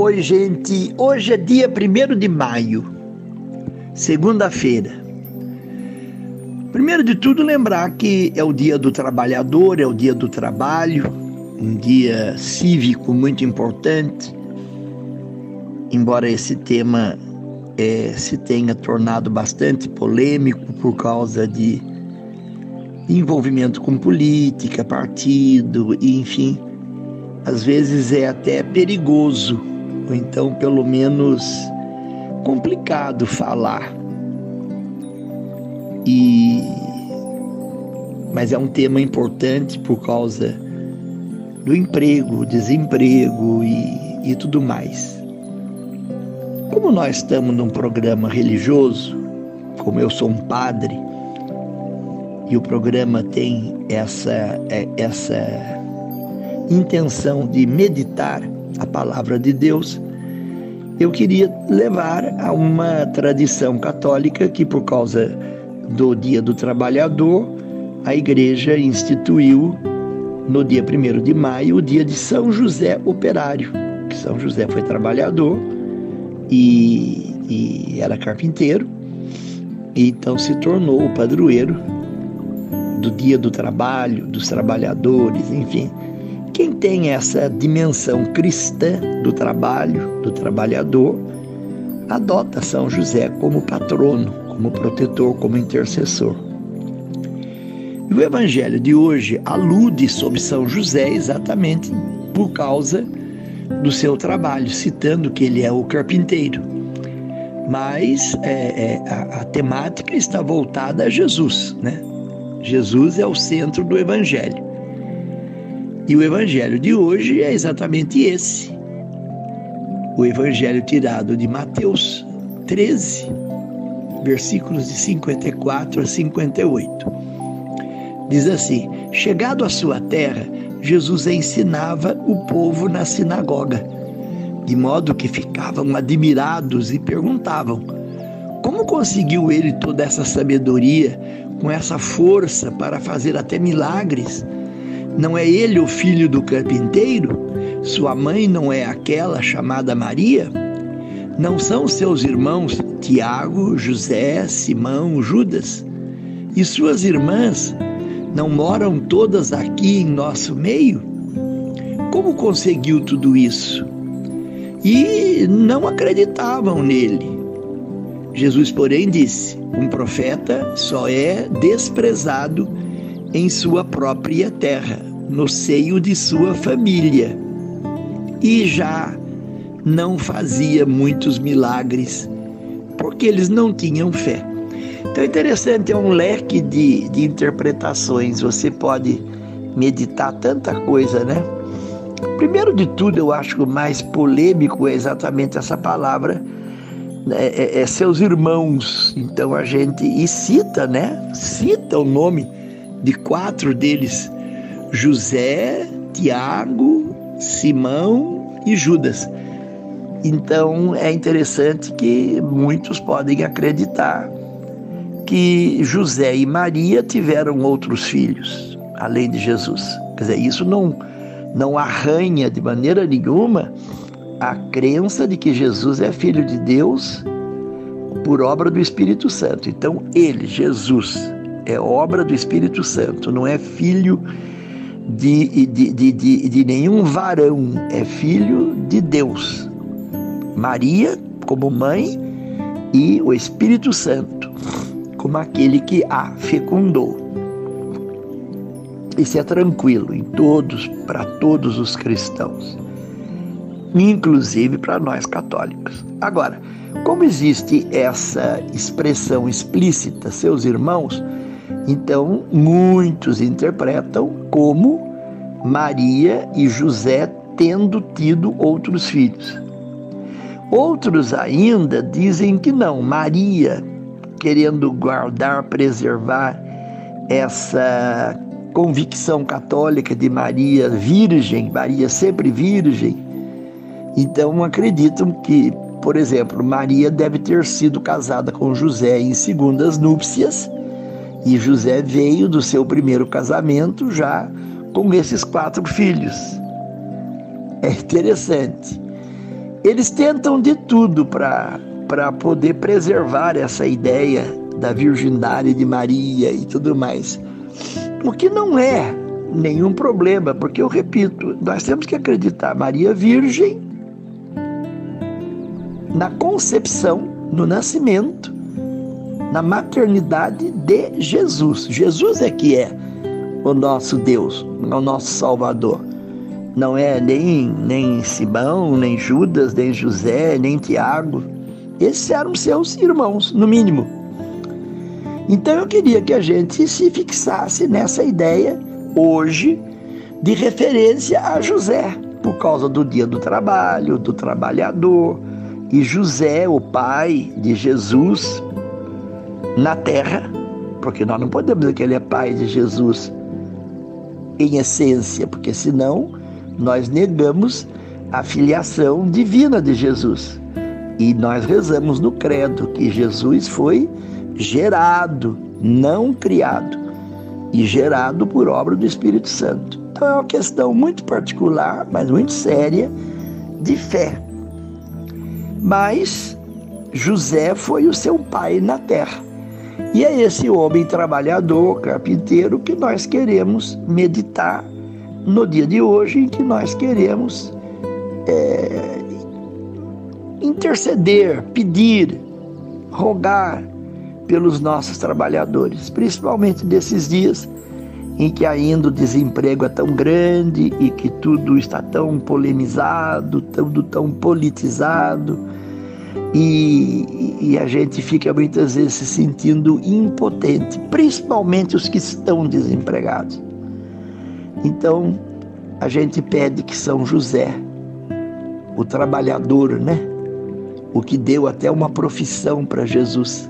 Oi, gente. Hoje é dia 1º de maio, segunda-feira. Primeiro de tudo, lembrar que é o dia do trabalhador, é o dia do trabalho, um dia cívico muito importante, embora esse tema se tenha tornado bastante polêmico por causa de envolvimento com política, partido, e, enfim, às vezes é até perigoso, ou então pelo menos complicado falar. Mas é um tema importante por causa do emprego, desemprego e tudo mais. Como nós estamos num programa religioso, como eu sou um padre, e o programa tem essa intenção de meditar a palavra de Deus, eu queria levar a uma tradição católica que, por causa do Dia do Trabalhador, a Igreja instituiu no dia 1º de maio o dia de São José Operário, que São José foi trabalhador e era carpinteiro, e então se tornou o padroeiro do Dia do Trabalho, dos trabalhadores, enfim. Quem tem essa dimensão cristã do trabalho, do trabalhador, adota São José como patrono, como protetor, como intercessor. E o Evangelho de hoje alude sobre São José exatamente por causa do seu trabalho, citando que ele é o carpinteiro. Mas a temática está voltada a Jesus, né? Jesus é o centro do Evangelho. E o Evangelho de hoje é exatamente esse. O Evangelho tirado de Mateus 13, versículos de 54 a 58. Diz assim: chegado à sua terra, Jesus ensinava o povo na sinagoga, de modo que ficavam admirados e perguntavam: como conseguiu ele toda essa sabedoria, com essa força para fazer até milagres? Não é ele o filho do carpinteiro? Sua mãe não é aquela chamada Maria? Não são seus irmãos Tiago, José, Simão, Judas? E suas irmãs não moram todas aqui em nosso meio? Como conseguiu tudo isso? E não acreditavam nele. Jesus, porém, disse: um profeta só é desprezado em sua própria terra, no seio de sua família, e já não fazia muitos milagres, porque eles não tinham fé. Então é interessante, é um leque de interpretações, você pode meditar tanta coisa, né? Primeiro de tudo, eu acho que o mais polêmico é exatamente essa palavra, seus irmãos. Então a gente cita, né? Cita o nome de 4 deles: José, Tiago, Simão e Judas. Então é interessante que muitos podem acreditar que José e Maria tiveram outros filhos, além de Jesus. Quer dizer, isso não arranha de maneira nenhuma a crença de que Jesus é filho de Deus por obra do Espírito Santo. Então ele, Jesus, é obra do Espírito Santo, não é filho de nenhum varão, é filho de Deus. Maria como mãe e o Espírito Santo como aquele que a fecundou. Isso é tranquilo para todos os cristãos, inclusive para nós católicos. Agora, como existe essa expressão explícita, seus irmãos, então muitos interpretam como Maria e José tendo tido outros filhos. Outros ainda dizem que não, Maria, querendo guardar, preservar essa convicção católica de Maria virgem, Maria sempre virgem, então acreditam que, por exemplo, Maria deve ter sido casada com José em segundas núpcias, e José veio do seu primeiro casamento já com esses 4 filhos. É interessante. Eles tentam de tudo para poder preservar essa ideia da virgindade de Maria e tudo mais. O que não é nenhum problema, porque eu repito, nós temos que acreditar, Maria virgem na concepção, no nascimento, na maternidade de Jesus. Jesus é que é o nosso Deus, o nosso Salvador. Não é nem Simão, nem Judas, nem José, nem Tiago. Esses eram seus irmãos, no mínimo. Então eu queria que a gente se fixasse nessa ideia, hoje, de referência a José, por causa do dia do trabalho, do trabalhador, e José, o pai de Jesus na terra, porque nós não podemos dizer que ele é pai de Jesus em essência, porque senão nós negamos a filiação divina de Jesus. E nós rezamos no credo que Jesus foi gerado, não criado, e gerado por obra do Espírito Santo. Então é uma questão muito particular, mas muito séria, de fé. Mas José foi o seu pai na terra. E é esse homem trabalhador, carpinteiro, que nós queremos meditar no dia de hoje, em que nós queremos interceder, pedir, rogar pelos nossos trabalhadores, principalmente desses dias em que ainda o desemprego é tão grande e que tudo está tão polemizado, tudo tão politizado, e a gente fica muitas vezes se sentindo impotente, principalmente os que estão desempregados. Então, a gente pede que São José, o trabalhador, o que deu até uma profissão para Jesus,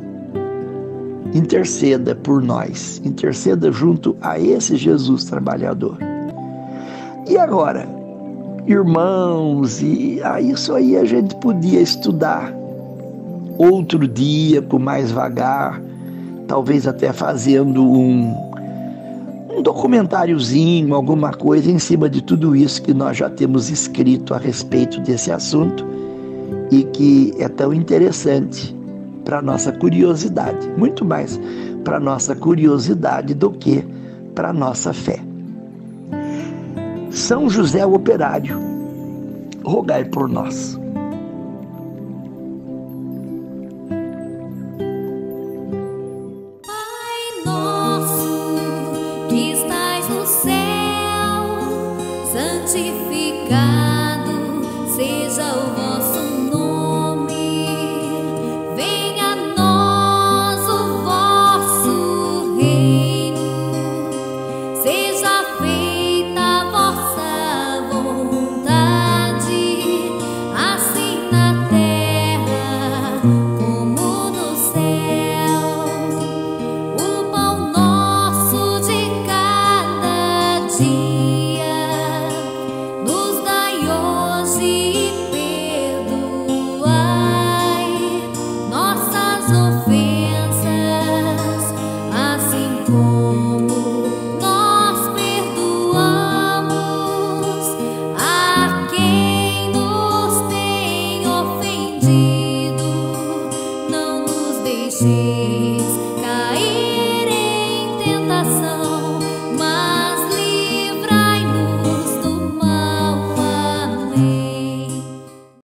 interceda por nós, interceda junto a esse Jesus trabalhador. E agora, irmãos, isso aí a gente podia estudar outro dia, com mais vagar, talvez até fazendo um documentáriozinho, alguma coisa em cima de tudo isso que nós já temos escrito a respeito desse assunto e que é tão interessante para a nossa curiosidade, muito mais para a nossa curiosidade do que para a nossa fé. São José o Operário, rogai por nós. Pai nosso, que estais no céu, santificado seja o vosso nome. Venha a nós o vosso reino. Seja feita a vossa vontade, assim na terra como no céu. O pão nosso de cada dia nos dai hoje e perdoai nossas ofensas, assim como nós perdoamos a quem nos tem ofendido. Não nos deixeis